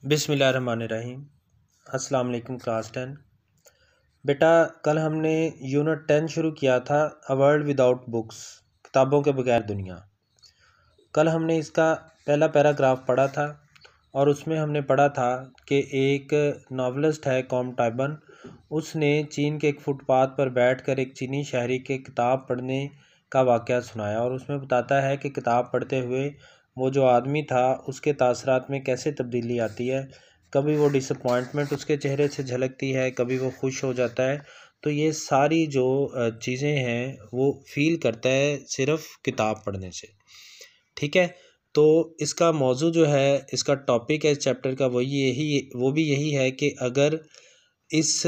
बिस्मिल्लाहिर्रहमानिर्रहीम। अस्सलाम वालेकुम क्लास 10। बेटा कल हमने यूनिट 10 शुरू किया था, अ वर्ल्ड विदाउट बुक्स, किताबों के बगैर दुनिया। कल हमने इसका पहला पैराग्राफ पढ़ा था और उसमें हमने पढ़ा था कि एक नावलिस्ट है कॉम टाइबन, उसने चीन के एक फुटपाथ पर बैठकर एक चीनी शहरी के किताब पढ़ने का वाक़या सुनाया और उसमें बताता है कि किताब पढ़ते हुए वो जो आदमी था उसके तासरात में कैसे तब्दीली आती है। कभी वो डिसअपॉइंटमेंट उसके चेहरे से झलकती है, कभी वो खुश हो जाता है। तो ये सारी जो चीज़ें हैं वो फ़ील करता है सिर्फ़ किताब पढ़ने से। ठीक है, तो इसका मौजू जो है, इसका टॉपिक है इस चैप्टर का वो भी यही है कि अगर इस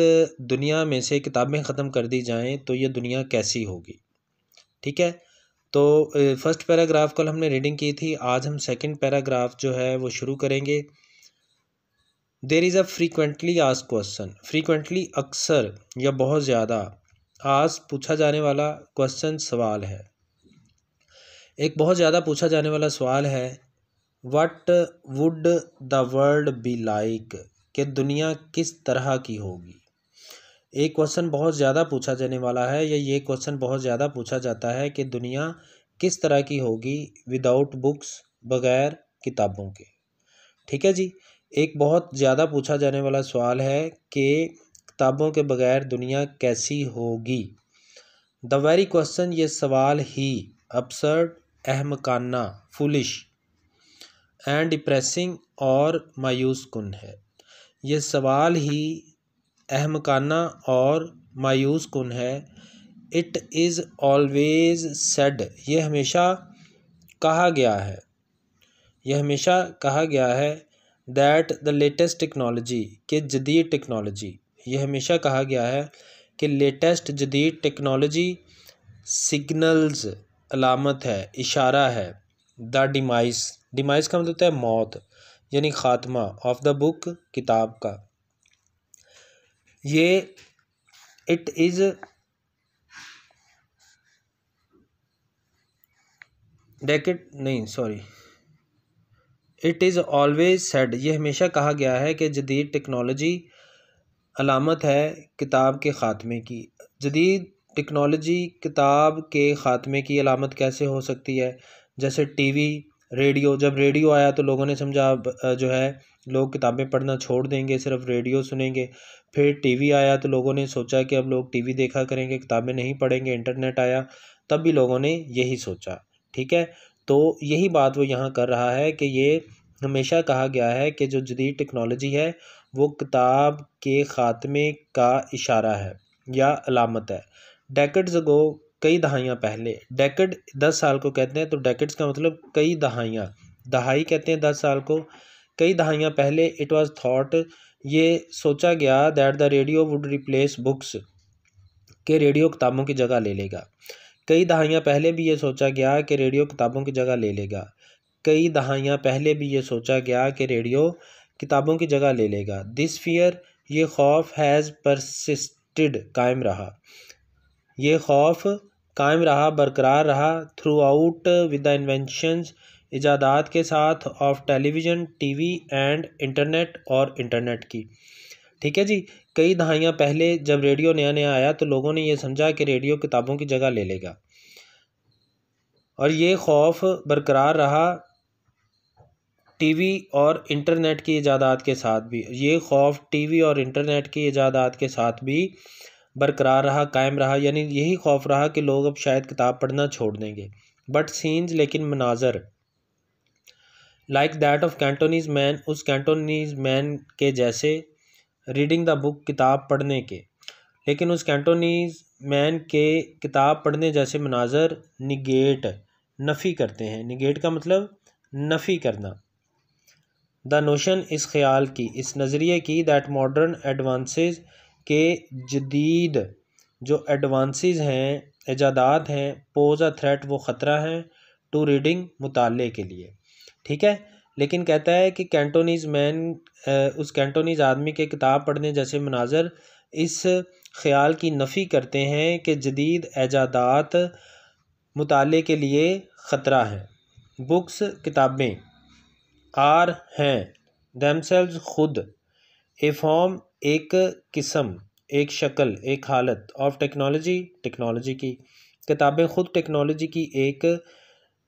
दुनिया में से किताबें ख़त्म कर दी जाएं तो ये दुनिया कैसी होगी। ठीक है, तो फर्स्ट पैराग्राफ कल हमने रीडिंग की थी, आज हम सेकंड पैराग्राफ जो है वो शुरू करेंगे। There is a frequently asked question, frequently अक्सर या बहुत ज़्यादा, आस्क पूछा जाने वाला, क्वेश्चन सवाल है। एक बहुत ज़्यादा पूछा जाने वाला सवाल है, what would the world be like, कि दुनिया किस तरह की होगी। एक क्वेश्चन बहुत ज़्यादा पूछा जाने वाला है, या ये क्वेश्चन बहुत ज़्यादा पूछा जाता है कि दुनिया किस तरह की होगी विदाउट बुक्स, बग़ैर किताबों के। ठीक है जी, एक बहुत ज़्यादा पूछा जाने वाला सवाल है कि किताबों के बग़ैर दुनिया कैसी होगी। द वेरी क्वेश्चन, ये सवाल ही अब्सर्ड, अहमकाना, फुलिश एंड डिप्रेसिंग और मायूस कुन है। ये सवाल ही अहमकाना और मायूस कुन है। इट इज़ ऑलवेज सेड, ये हमेशा कहा गया है, यह हमेशा कहा गया है। दैट द लेटेस्ट टेक्नोलॉजी, के जदीद टेक्नोलॉजी, ये हमेशा कहा गया है कि लेटेस्ट जदीद टेक्नोलॉजी सिग्नल्स, अलामत है, इशारा है। द डिमाइस, डिमाइस का मतलब होता है मौत, यानी ख़ात्मा, ऑफ द बुक, किताब का। ये it is it is always said, ये हमेशा कहा गया है कि जदीद टेक्नोलॉजी अलामत है किताब के ख़ात्मे की। जदीद टेक्नोलॉजी किताब के ख़ात्मे की अलामत कैसे हो सकती है? जैसे टीवी, रेडियो। जब रेडियो आया तो लोगों ने समझा जो है लोग किताबें पढ़ना छोड़ देंगे, सिर्फ रेडियो सुनेंगे। फिर टीवी आया तो लोगों ने सोचा कि अब लोग टीवी देखा करेंगे, किताबें नहीं पढ़ेंगे। इंटरनेट आया तब भी लोगों ने यही सोचा। ठीक है, तो यही बात वो यहाँ कर रहा है कि ये हमेशा कहा गया है कि जो जदीद टेक्नोलॉजी है वो किताब के ख़ात्मे का इशारा है या अलामत है। डेकेड्स अगो, कई दहाइयाँ पहले। डेकेड 10 साल को कहते हैं, तो डेकेड्स का मतलब कई दहाइयाँ, दहाई कहते हैं 10 साल को। कई दहाइयाँ पहले इट वाज थॉट, ये सोचा गया, that the radio would replace books, के रेडियो किताबों की जगह ले लेगा। कई दहाइयाँ पहले भी ये सोचा गया कि रेडियो किताबों की जगह ले लेगा। कई दहाइयाँ पहले भी ये सोचा गया कि रेडियो किताबों की जगह ले लेगा। दिस फियर, ये खौफ, हैज़ परसिस्टेड, कायम रहा, ये खौफ कायम रहा, बरकरार रहा। Throughout with the inventions, ईजादात के साथ, of television, TV and internet, और इंटरनेट की। ठीक है जी, कई दहाइयाँ पहले जब रेडियो नया नया आया तो लोगों ने ये समझा कि रेडियो किताबों की जगह ले लेगा, और ये खौफ बरकरार रहा टीवी और इंटरनेट की इजादात के साथ भी। ये खौफ टीवी और इंटरनेट की इजादात के साथ भी बरकरार रहा, कायम रहा, यानी यही खौफ रहा कि लोग अब शायद किताब पढ़ना छोड़ देंगे। बट सीन्स, लेकिन मनाजर, like that of Cantonese man, उस कैंटोनीज मैन के जैसे, रीडिंग द बुक, किताब पढ़ने के, लेकिन उस कैंटोनीज मैन के किताब पढ़ने जैसे मनाजर निगेट, नफ़ी करते हैं। निगेट का मतलब नफ़ी करना। द नोशन, इस ख्याल की, इस नज़रिए की, दैट मॉडर्न एडवांसेस, के जदीद जो एडवांसेस हैं, इजादात हैं, पोज अ थ्रेट, वो ख़तरा हैं, टू रीडिंग, मुताले के लिए। ठीक है, लेकिन कहता है कि कैंटोनीज मैन, उस कैंटोनीज आदमी के किताब पढ़ने जैसे मनाजर इस ख्याल की नफ़ी करते हैं कि जदीद इजादात मुताले के लिए ख़तरा है। बुक्स, किताबें, आर, हैं, themselves खुद, ए फॉर्म एक किस्म, एक शक्ल, एक हालत, ऑफ टेक्नोलॉजी टेक्नोलॉजी की, किताबें खुद टेक्नोलॉजी की एक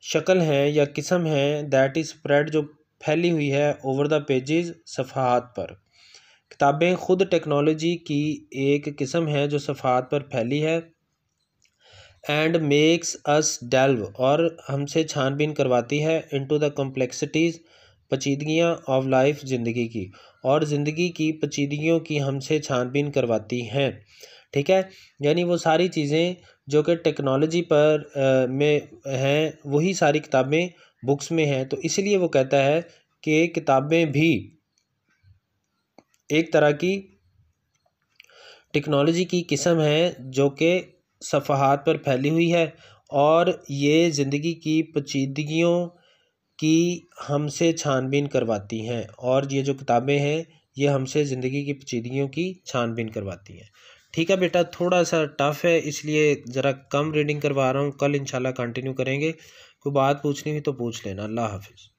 शक्ल हैं या किस्म हैं, दैट इज़ स्प्रेड जो फैली हुई है ओवर द पेजेस सफ़हात पर। किताबें खुद टेक्नोलॉजी की एक किस्म है जो सफ़हात पर फैली है। एंड मेक्स अस डेल्व और हमसे छानबीन करवाती है इनटू द कॉम्प्लेक्सिटीज़ पेचीदगियाँ ऑफ लाइफ ज़िंदगी की, और ज़िंदगी की पेचीदगियों की हमसे छानबीन करवाती हैं। ठीक है, यानी वो सारी चीज़ें जो कि टेक्नोलॉजी पर में हैं वही सारी किताबें बुक्स में हैं। तो इसलिए वो कहता है कि किताबें भी एक तरह की टेक्नोलॉजी की किस्म है जो कि सफ़हात पर फैली हुई है, और ये ज़िंदगी की पेचीदगियों की हमसे छानबीन करवाती हैं, और ये जो किताबें हैं ये हमसे ज़िंदगी की पेचीदगियों की छानबीन करवाती हैं। ठीक है बेटा, थोड़ा सा टफ़ है इसलिए ज़रा कम रीडिंग करवा रहा हूँ, कल इंशाल्लाह कंटिन्यू करेंगे। कोई बात पूछनी हुई तो पूछ लेना। अल्लाह हाफिज़।